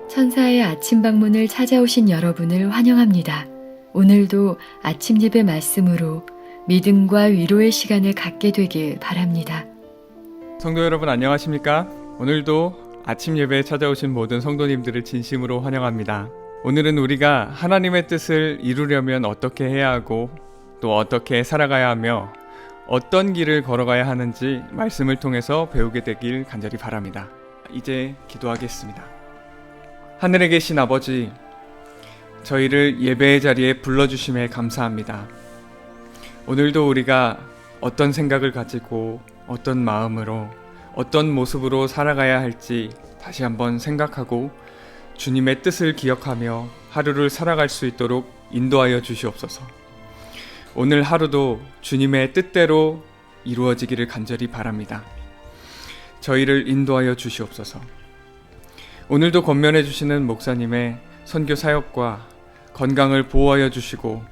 천사의 아침 방문을 찾아오신 여러분을 환영합니다. 오늘도 아침 예배 말씀으로 믿음과 위로의 시간을 갖게 되길 바랍니다. 성도 여러분 안녕하십니까? 오늘도 아침 예배에 찾아오신 모든 성도님들을 진심으로 환영합니다. 오늘은 우리가 하나님의 뜻을 이루려면 어떻게 해야 하고 또 어떻게 살아가야 하며 어떤 길을 걸어가야 하는지 말씀을 통해서 배우게 되길 간절히 바랍니다. 이제 기도하겠습니다. 하늘에 계신 아버지, 저희를 예배의 자리에 불러주심에 감사합니다. 오늘도 우리가 어떤 생각을 가지고 어떤 마음으로 어떤 모습으로 살아가야 할지 다시 한번 생각하고 주님의 뜻을 기억하며 하루를 살아갈 수 있도록 인도하여 주시옵소서. 오늘 하루도 주님의 뜻대로 이루어지기를 간절히 바랍니다. 저희를 인도하여 주시옵소서. 오늘도 권면해 주시는 목사님의 선교 사역과 건강을 보호하여 주시고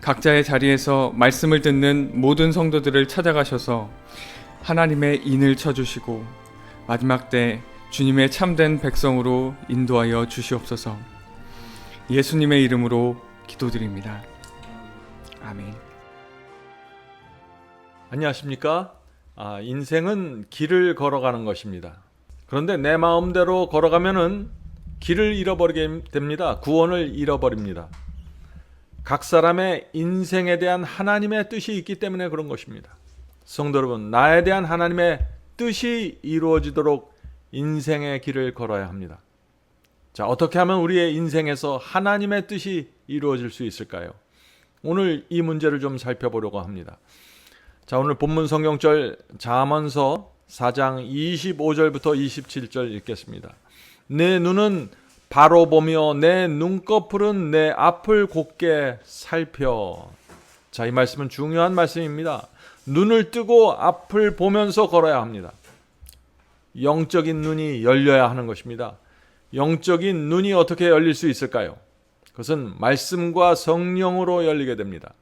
각자의 자리에서 말씀을 듣는 모든 성도들을 찾아가셔서 하나님의 인을 쳐주시고 마지막 때 주님의 참된 백성으로 인도하여 주시옵소서. 예수님의 이름으로 기도드립니다. 아멘. 안녕하십니까? 인생은 길을 걸어가는 것입니다. 그런데 내 마음대로 걸어가면은 길을 잃어버리게 됩니다. 구원을 잃어버립니다. 각 사람의 인생에 대한 하나님의 뜻이 있기 때문에 그런 것입니다. 성도 여러분, 나에 대한 하나님의 뜻이 이루어지도록 인생의 길을 걸어야 합니다. 자, 어떻게 하면 우리의 인생에서 하나님의 뜻이 이루어질 수 있을까요? 오늘 이 문제를 좀 살펴보려고 합니다. 자, 오늘 본문 성경절 잠언서 4장 25절부터 27절 읽겠습니다. 내 눈은 바로 보며 내 눈꺼풀은 내 앞을 곧게 살펴. 자, 이 말씀은 중요한 말씀입니다. 눈을 뜨고 앞을 보면서 걸어야 합니다. 영적인 눈이 열려야 하는 것입니다. 영적인 눈이 어떻게 열릴 수 있을까요? 그것은 말씀과 성령으로 열리게 됩니다.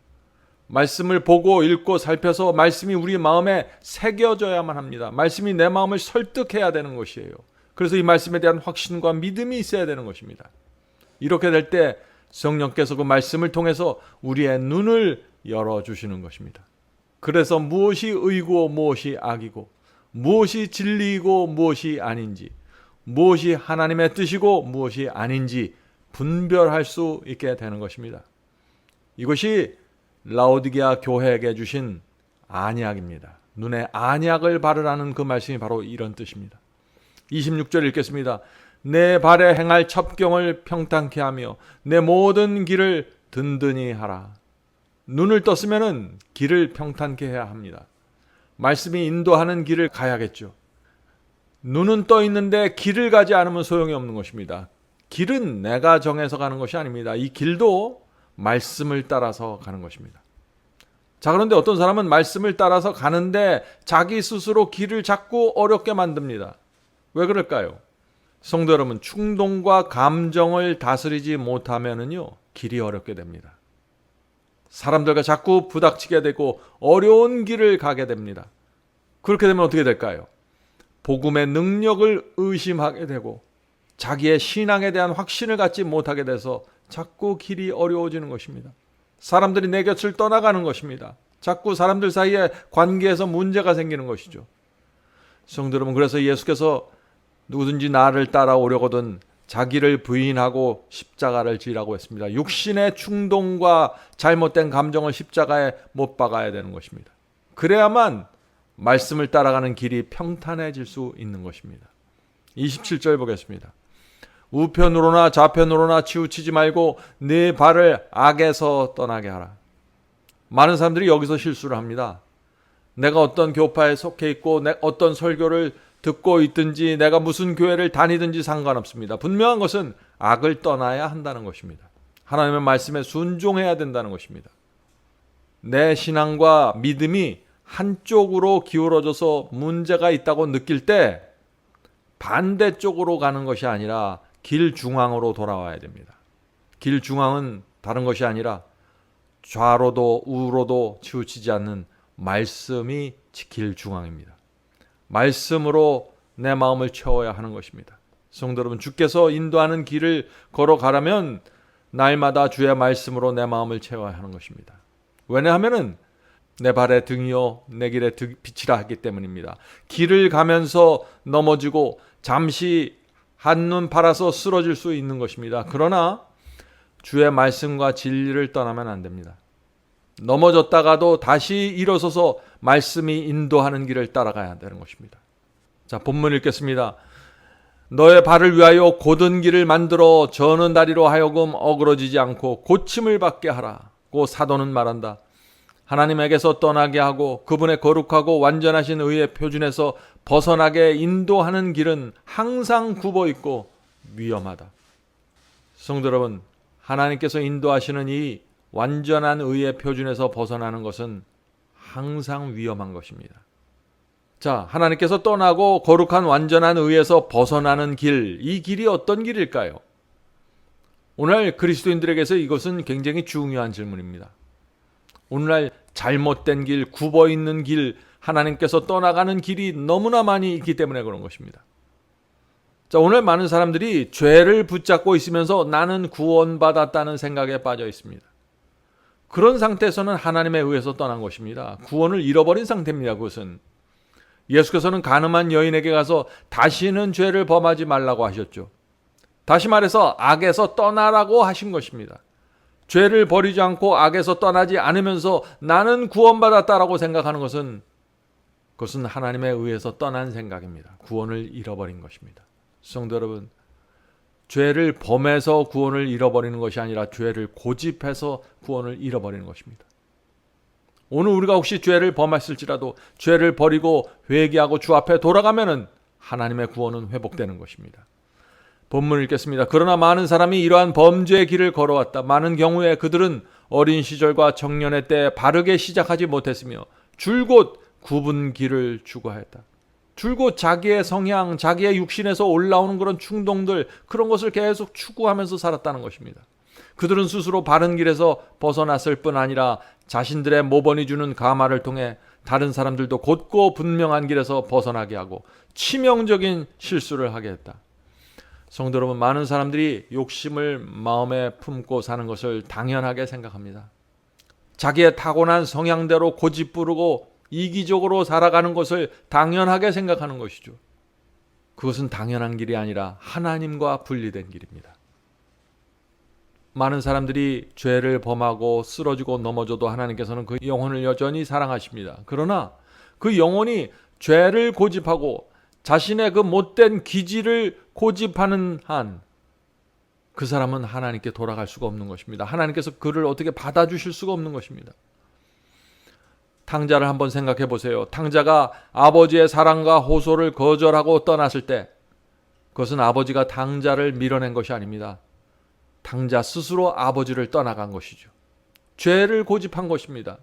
말씀을 보고 읽고 살펴서 말씀이 우리 마음에 새겨져야만 합니다. 말씀이 내 마음을 설득해야 되는 것이에요. 그래서 이 말씀에 대한 확신과 믿음이 있어야 되는 것입니다. 이렇게 될 때 성령께서 그 말씀을 통해서 우리의 눈을 열어주시는 것입니다. 그래서 무엇이 의고 무엇이 악이고 무엇이 진리이고 무엇이 아닌지, 무엇이 하나님의 뜻이고 무엇이 아닌지 분별할 수 있게 되는 것입니다. 이것이 라오디게아 교회에게 주신 안약입니다. 눈에 안약을 바르라는 그 말씀이 바로 이런 뜻입니다. 26절 읽겠습니다. 내 발에 행할 첩경을 평탄케 하며 내 모든 길을 든든히 하라. 눈을 떴으면 길을 평탄케 해야 합니다. 말씀이 인도하는 길을 가야겠죠. 눈은 떠 있는데 길을 가지 않으면 소용이 없는 것입니다. 길은 내가 정해서 가는 것이 아닙니다. 이 길도 말씀을 따라서 가는 것입니다. 자, 그런데 어떤 사람은 말씀을 따라서 가는데 자기 스스로 길을 자꾸 어렵게 만듭니다. 왜 그럴까요? 성도 여러분, 충동과 감정을 다스리지 못하면은요, 길이 어렵게 됩니다. 사람들과 자꾸 부닥치게 되고 어려운 길을 가게 됩니다. 그렇게 되면 어떻게 될까요? 복음의 능력을 의심하게 되고 자기의 신앙에 대한 확신을 갖지 못하게 돼서 자꾸 길이 어려워지는 것입니다. 사람들이 내 곁을 떠나가는 것입니다. 자꾸 사람들 사이에 관계에서 문제가 생기는 것이죠. 성도 여러분, 그래서 예수께서 누구든지 나를 따라오려거든 자기를 부인하고 십자가를 지라고 했습니다. 육신의 충동과 잘못된 감정을 십자가에 못 박아야 되는 것입니다. 그래야만 말씀을 따라가는 길이 평탄해질 수 있는 것입니다. 27절 보겠습니다. 우편으로나 좌편으로나 치우치지 말고 네 발을 악에서 떠나게 하라. 많은 사람들이 여기서 실수를 합니다. 내가 어떤 교파에 속해 있고 어떤 설교를 듣고 있든지 내가 무슨 교회를 다니든지 상관없습니다. 분명한 것은 악을 떠나야 한다는 것입니다. 하나님의 말씀에 순종해야 된다는 것입니다. 내 신앙과 믿음이 한쪽으로 기울어져서 문제가 있다고 느낄 때 반대쪽으로 가는 것이 아니라 길 중앙으로 돌아와야 됩니다. 길 중앙은 다른 것이 아니라 좌로도 우로도 치우치지 않는 말씀이 길 중앙입니다. 말씀으로 내 마음을 채워야 하는 것입니다. 성도 여러분, 주께서 인도하는 길을 걸어가라면 날마다 주의 말씀으로 내 마음을 채워야 하는 것입니다. 왜냐하면 내 발의 등이요 내 길의 빛이라 하기 때문입니다. 길을 가면서 넘어지고 잠시 한눈 팔아서 쓰러질 수 있는 것입니다. 그러나 주의 말씀과 진리를 떠나면 안 됩니다. 넘어졌다가도 다시 일어서서 말씀이 인도하는 길을 따라가야 되는 것입니다. 자, 본문 읽겠습니다. 너의 발을 위하여 곧은 길을 만들어 저는 다리로 하여금 어그러지지 않고 고침을 받게 하라고 사도는 말한다. 하나님에게서 떠나게 하고 그분의 거룩하고 완전하신 의의 표준에서 벗어나게 인도하는 길은 항상 굽어 있고 위험하다. 성도 여러분, 하나님께서 인도하시는 이 완전한 의의 표준에서 벗어나는 것은 항상 위험한 것입니다. 자, 하나님께서 떠나고 거룩한 완전한 의에서 벗어나는 길, 이 길이 어떤 길일까요? 오늘 그리스도인들에게서 이것은 굉장히 중요한 질문입니다. 오늘날 잘못된 길, 굽어 있는 길, 하나님께서 떠나가는 길이 너무나 많이 있기 때문에 그런 것입니다. 자, 오늘 많은 사람들이 죄를 붙잡고 있으면서 나는 구원받았다는 생각에 빠져 있습니다. 그런 상태에서는 하나님에 의해서 떠난 것입니다. 구원을 잃어버린 상태입니다. 그것은 예수께서는 가늠한 여인에게 가서 다시는 죄를 범하지 말라고 하셨죠. 다시 말해서 악에서 떠나라고 하신 것입니다. 죄를 버리지 않고 악에서 떠나지 않으면서 나는 구원받았다라고 생각하는 것은 그것은 하나님에 의해서 떠난 생각입니다. 구원을 잃어버린 것입니다. 성도 여러분, 죄를 범해서 구원을 잃어버리는 것이 아니라 죄를 고집해서 구원을 잃어버리는 것입니다. 오늘 우리가 혹시 죄를 범했을지라도 죄를 버리고 회개하고 주 앞에 돌아가면은 하나님의 구원은 회복되는 것입니다. 본문을 읽겠습니다. 그러나 많은 사람이 이러한 범죄의 길을 걸어왔다. 많은 경우에 그들은 어린 시절과 청년의 때 바르게 시작하지 못했으며 줄곧 굽은 길을 추구하였다. 줄곧 자기의 성향, 자기의 육신에서 올라오는 그런 충동들, 그런 것을 계속 추구하면서 살았다는 것입니다. 그들은 스스로 바른 길에서 벗어났을 뿐 아니라 자신들의 모범이 주는 가마를 통해 다른 사람들도 곧고 분명한 길에서 벗어나게 하고 치명적인 실수를 하게 했다. 성도 여러분, 많은 사람들이 욕심을 마음에 품고 사는 것을 당연하게 생각합니다. 자기의 타고난 성향대로 고집부르고 이기적으로 살아가는 것을 당연하게 생각하는 것이죠. 그것은 당연한 길이 아니라 하나님과 분리된 길입니다. 많은 사람들이 죄를 범하고 쓰러지고 넘어져도 하나님께서는 그 영혼을 여전히 사랑하십니다. 그러나 그 영혼이 죄를 고집하고 자신의 그 못된 기질을 고집하는 한 그 사람은 하나님께 돌아갈 수가 없는 것입니다. 하나님께서 그를 어떻게 받아주실 수가 없는 것입니다. 탕자를 한번 생각해 보세요. 탕자가 아버지의 사랑과 호소를 거절하고 떠났을 때 그것은 아버지가 탕자를 밀어낸 것이 아닙니다. 탕자 스스로 아버지를 떠나간 것이죠. 죄를 고집한 것입니다.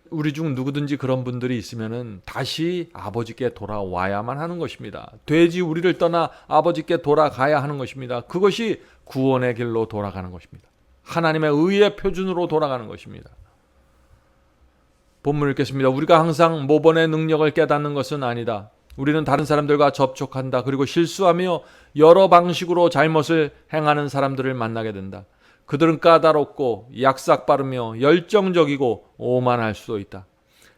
우리 중 누구든지 그런 분들이 있으면은 다시 아버지께 돌아와야만 하는 것입니다. 돼지 우리를 떠나 아버지께 돌아가야 하는 것입니다. 그것이 구원의 길로 돌아가는 것입니다. 하나님의 의의 표준으로 돌아가는 것입니다. 본문을 읽겠습니다. 우리가 항상 모본의 능력을 깨닫는 것은 아니다. 우리는 다른 사람들과 접촉한다. 그리고 실수하며 여러 방식으로 잘못을 행하는 사람들을 만나게 된다. 그들은 까다롭고 약삭빠르며 열정적이고 오만할 수도 있다.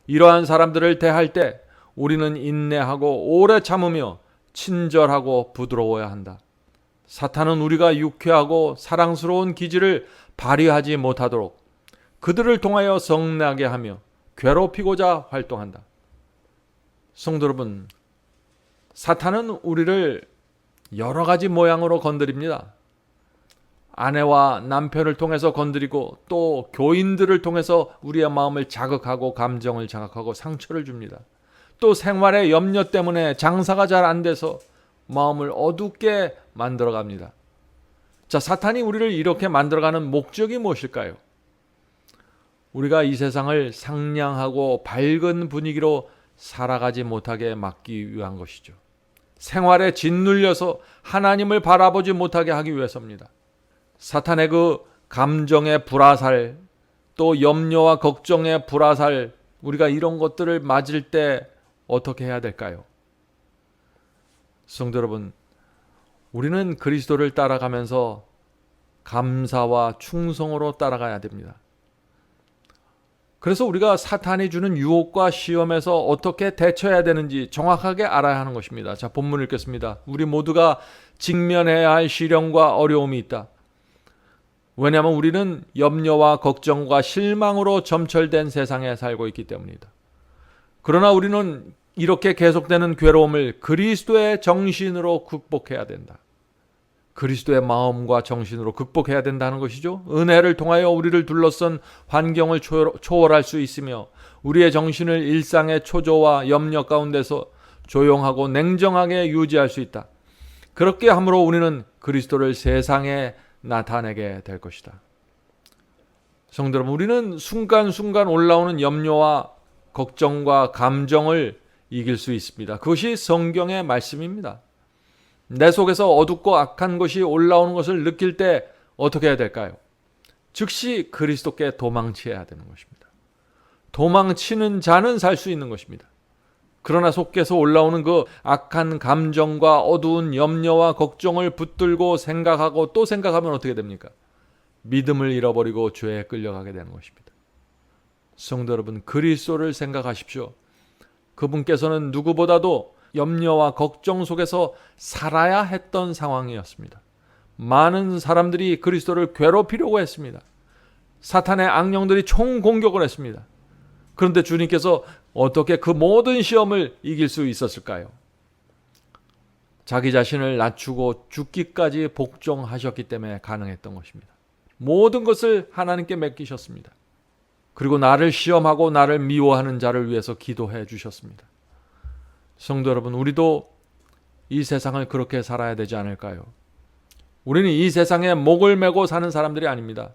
이러한 사람들을 대할 때 우리는 인내하고 오래 참으며 친절하고 부드러워야 한다. 사탄은 우리가 유쾌하고 사랑스러운 기질을 발휘하지 못하도록 그들을 통하여 성나게 하며 괴롭히고자 활동한다. 성도 여러분, 사탄은 우리를 여러 가지 모양으로 건드립니다. 아내와 남편을 통해서 건드리고 또 교인들을 통해서 우리의 마음을 자극하고 감정을 자극하고 상처를 줍니다. 또 생활의 염려 때문에 장사가 잘 안 돼서 마음을 어둡게 만들어갑니다. 자, 사탄이 우리를 이렇게 만들어가는 목적이 무엇일까요? 우리가 이 세상을 상냥하고 밝은 분위기로 살아가지 못하게 막기 위한 것이죠. 생활에 짓눌려서 하나님을 바라보지 못하게 하기 위해서입니다. 사탄의 그 감정의 불화살, 또 염려와 걱정의 불화살, 우리가 이런 것들을 맞을 때 어떻게 해야 될까요? 성도 여러분, 우리는 그리스도를 따라가면서 감사와 충성으로 따라가야 됩니다. 그래서 우리가 사탄이 주는 유혹과 시험에서 어떻게 대처해야 되는지 정확하게 알아야 하는 것입니다. 자, 본문 읽겠습니다. 우리 모두가 직면해야 할 시련과 어려움이 있다. 왜냐하면 우리는 염려와 걱정과 실망으로 점철된 세상에 살고 있기 때문이다. 그러나 우리는 이렇게 계속되는 괴로움을 그리스도의 정신으로 극복해야 된다. 그리스도의 마음과 정신으로 극복해야 된다는 것이죠. 은혜를 통하여 우리를 둘러싼 환경을 초월할 수 있으며 우리의 정신을 일상의 초조와 염려 가운데서 조용하고 냉정하게 유지할 수 있다. 그렇게 함으로 우리는 그리스도를 세상에 나타내게 될 것이다. 성도 여러분, 우리는 순간순간 올라오는 염려와 걱정과 감정을 이길 수 있습니다. 그것이 성경의 말씀입니다. 내 속에서 어둡고 악한 것이 올라오는 것을 느낄 때 어떻게 해야 될까요? 즉시 그리스도께 도망쳐야 되는 것입니다. 도망치는 자는 살 수 있는 것입니다. 그러나 속에서 올라오는 그 악한 감정과 어두운 염려와 걱정을 붙들고 생각하고 또 생각하면 어떻게 됩니까? 믿음을 잃어버리고 죄에 끌려가게 되는 것입니다. 성도 여러분, 그리스도를 생각하십시오. 그분께서는 누구보다도 염려와 걱정 속에서 살아야 했던 상황이었습니다. 많은 사람들이 그리스도를 괴롭히려고 했습니다. 사탄의 악령들이 총공격을 했습니다. 그런데 주님께서 어떻게 그 모든 시험을 이길 수 있었을까요? 자기 자신을 낮추고 죽기까지 복종하셨기 때문에 가능했던 것입니다. 모든 것을 하나님께 맡기셨습니다. 그리고 나를 시험하고 나를 미워하는 자를 위해서 기도해 주셨습니다. 성도 여러분, 우리도 이 세상을 그렇게 살아야 되지 않을까요? 우리는 이 세상에 목을 메고 사는 사람들이 아닙니다.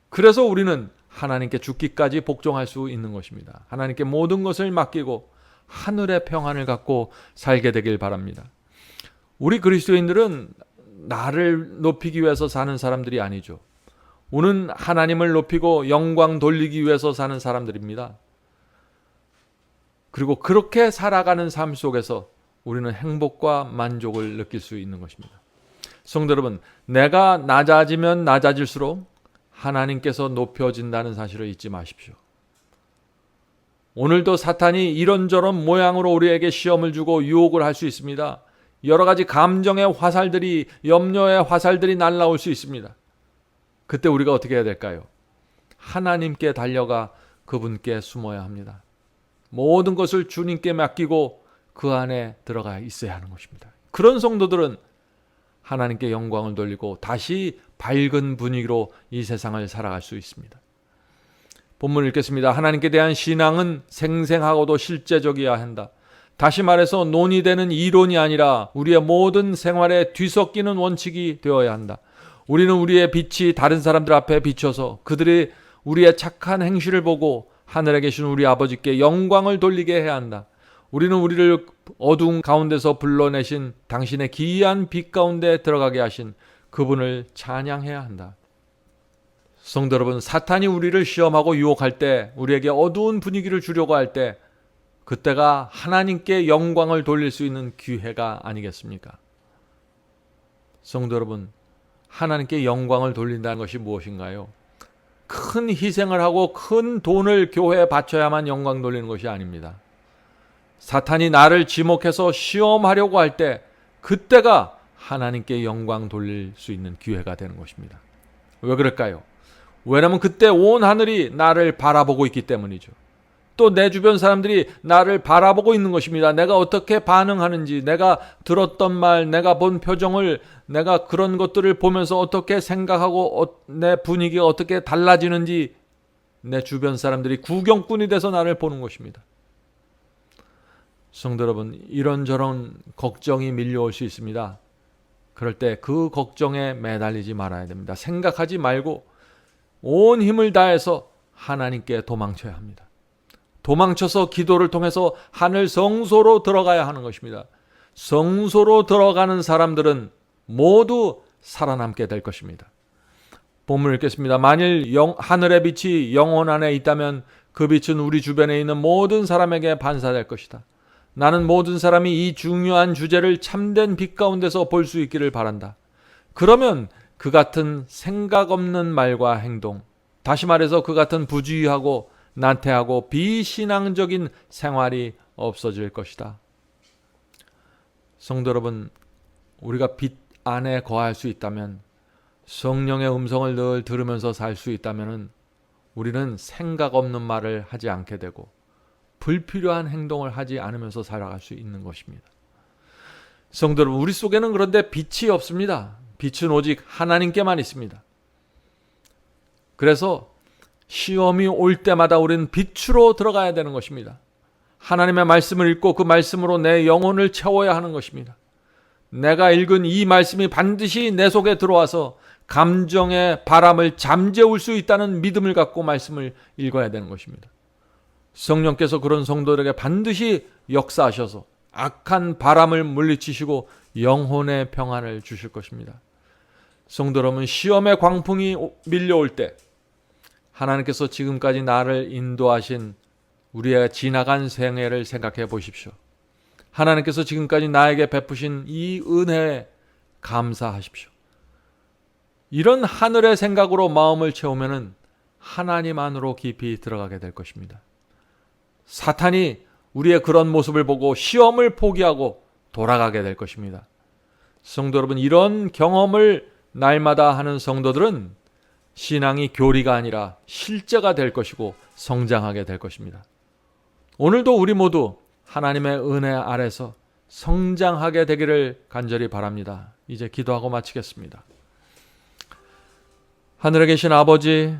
그래서 우리는 하나님께 죽기까지 복종할 수 있는 것입니다. 하나님께 모든 것을 맡기고 하늘의 평안을 갖고 살게 되길 바랍니다. 우리 그리스도인들은 나를 높이기 위해서 사는 사람들이 아니죠. 우리는 하나님을 높이고 영광 돌리기 위해서 사는 사람들입니다. 그리고 그렇게 살아가는 삶 속에서 우리는 행복과 만족을 느낄 수 있는 것입니다. 성도 여러분, 내가 낮아지면 낮아질수록 하나님께서 높여진다는 사실을 잊지 마십시오. 오늘도 사탄이 이런저런 모양으로 우리에게 시험을 주고 유혹을 할 수 있습니다. 여러 가지 감정의 화살들이, 염려의 화살들이 날아올 수 있습니다. 그때 우리가 어떻게 해야 될까요? 하나님께 달려가 그분께 숨어야 합니다. 모든 것을 주님께 맡기고 그 안에 들어가 있어야 하는 것입니다. 그런 성도들은 하나님께 영광을 돌리고 다시 밝은 분위기로 이 세상을 살아갈 수 있습니다. 본문을 읽겠습니다. 하나님께 대한 신앙은 생생하고도 실제적이어야 한다. 다시 말해서 논의되는 이론이 아니라 우리의 모든 생활에 뒤섞이는 원칙이 되어야 한다. 우리는 우리의 빛이 다른 사람들 앞에 비춰서 그들이 우리의 착한 행실을 보고 하늘에 계신 우리 아버지께 영광을 돌리게 해야 한다. 우리는 우리를 어두운 가운데서 불러내신 당신의 기이한 빛 가운데 들어가게 하신 그분을 찬양해야 한다. 성도 여러분, 사탄이 우리를 시험하고 유혹할 때, 우리에게 어두운 분위기를 주려고 할 때, 그때가 하나님께 영광을 돌릴 수 있는 기회가 아니겠습니까? 성도 여러분, 하나님께 영광을 돌린다는 것이 무엇인가요? 큰 희생을 하고 큰 돈을 교회에 바쳐야만 영광 돌리는 것이 아닙니다. 사탄이 나를 지목해서 시험하려고 할 때 그때가 하나님께 영광 돌릴 수 있는 기회가 되는 것입니다. 왜 그럴까요? 왜냐하면 그때 온 하늘이 나를 바라보고 있기 때문이죠. 또 내 주변 사람들이 나를 바라보고 있는 것입니다. 내가 어떻게 반응하는지, 내가 들었던 말, 내가 본 표정을, 내가 그런 것들을 보면서 어떻게 생각하고 내 분위기가 어떻게 달라지는지 내 주변 사람들이 구경꾼이 돼서 나를 보는 것입니다. 성도 여러분, 이런저런 걱정이 밀려올 수 있습니다. 그럴 때 그 걱정에 매달리지 말아야 됩니다. 생각하지 말고 온 힘을 다해서 하나님께 도망쳐야 합니다. 도망쳐서 기도를 통해서 하늘 성소로 들어가야 하는 것입니다. 성소로 들어가는 사람들은 모두 살아남게 될 것입니다. 본문을 읽겠습니다. 만일 하늘의 빛이 영혼 안에 있다면 그 빛은 우리 주변에 있는 모든 사람에게 반사될 것이다. 나는 모든 사람이 이 중요한 주제를 참된 빛 가운데서 볼 수 있기를 바란다. 그러면 그 같은 생각 없는 말과 행동, 다시 말해서 그 같은 부주의하고 나태하고 비신앙적인 생활이 없어질 것이다. 성도 여러분, 우리가 빛 안에 거할 수 있다면, 성령의 음성을 늘 들으면서 살 수 있다면 우리는 생각 없는 말을 하지 않게 되고 불필요한 행동을 하지 않으면서 살아갈 수 있는 것입니다. 성도 여러분, 우리 속에는 그런데 빛이 없습니다. 빛은 오직 하나님께만 있습니다. 그래서 시험이 올 때마다 우리는 빛으로 들어가야 되는 것입니다. 하나님의 말씀을 읽고 그 말씀으로 내 영혼을 채워야 하는 것입니다. 내가 읽은 이 말씀이 반드시 내 속에 들어와서 감정의 바람을 잠재울 수 있다는 믿음을 갖고 말씀을 읽어야 되는 것입니다. 성령께서 그런 성도들에게 반드시 역사하셔서 악한 바람을 물리치시고 영혼의 평안을 주실 것입니다. 성도 여러분, 시험의 광풍이 밀려올 때 하나님께서 지금까지 나를 인도하신 우리의 지나간 생애를 생각해 보십시오. 하나님께서 지금까지 나에게 베푸신 이 은혜에 감사하십시오. 이런 하늘의 생각으로 마음을 채우면 하나님 안으로 깊이 들어가게 될 것입니다. 사탄이 우리의 그런 모습을 보고 시험을 포기하고 돌아가게 될 것입니다. 성도 여러분, 이런 경험을 날마다 하는 성도들은 신앙이 교리가 아니라 실제가 될 것이고 성장하게 될 것입니다. 오늘도 우리 모두 하나님의 은혜 아래서 성장하게 되기를 간절히 바랍니다. 이제 기도하고 마치겠습니다. 하늘에 계신 아버지,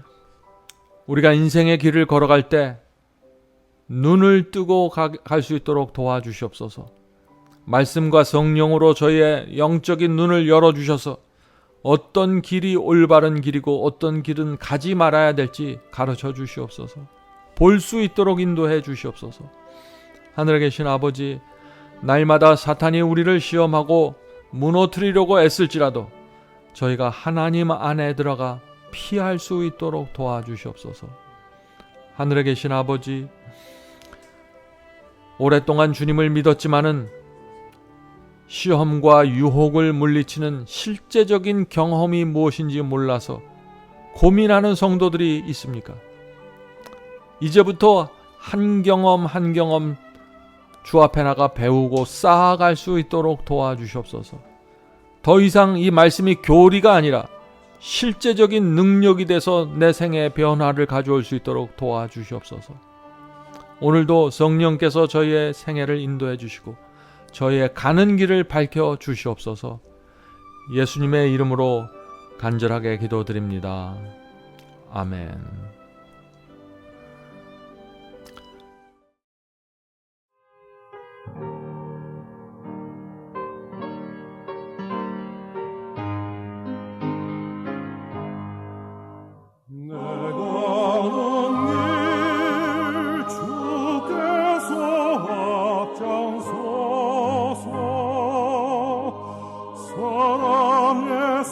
우리가 인생의 길을 걸어갈 때 눈을 뜨고 갈 수 있도록 도와주시옵소서. 말씀과 성령으로 저희의 영적인 눈을 열어주셔서 어떤 길이 올바른 길이고 어떤 길은 가지 말아야 될지 가르쳐 주시옵소서. 볼 수 있도록 인도해 주시옵소서. 하늘에 계신 아버지, 날마다 사탄이 우리를 시험하고 무너뜨리려고 애쓸지라도 저희가 하나님 안에 들어가 피할 수 있도록 도와주시옵소서. 하늘에 계신 아버지, 오랫동안 주님을 믿었지만은 시험과 유혹을 물리치는 실제적인 경험이 무엇인지 몰라서 고민하는 성도들이 있습니까? 이제부터 한 경험 한 경험 주 앞에 나가 배우고 쌓아갈 수 있도록 도와주시옵소서. 더 이상 이 말씀이 교리가 아니라 실제적인 능력이 돼서 내 생에 변화를 가져올 수 있도록 도와주시옵소서. 오늘도 성령께서 저희의 생애를 인도해 주시고 저희의 가는 길을 밝혀 주시옵소서. 예수님의 이름으로 간절하게 기도드립니다. 아멘. 사랑의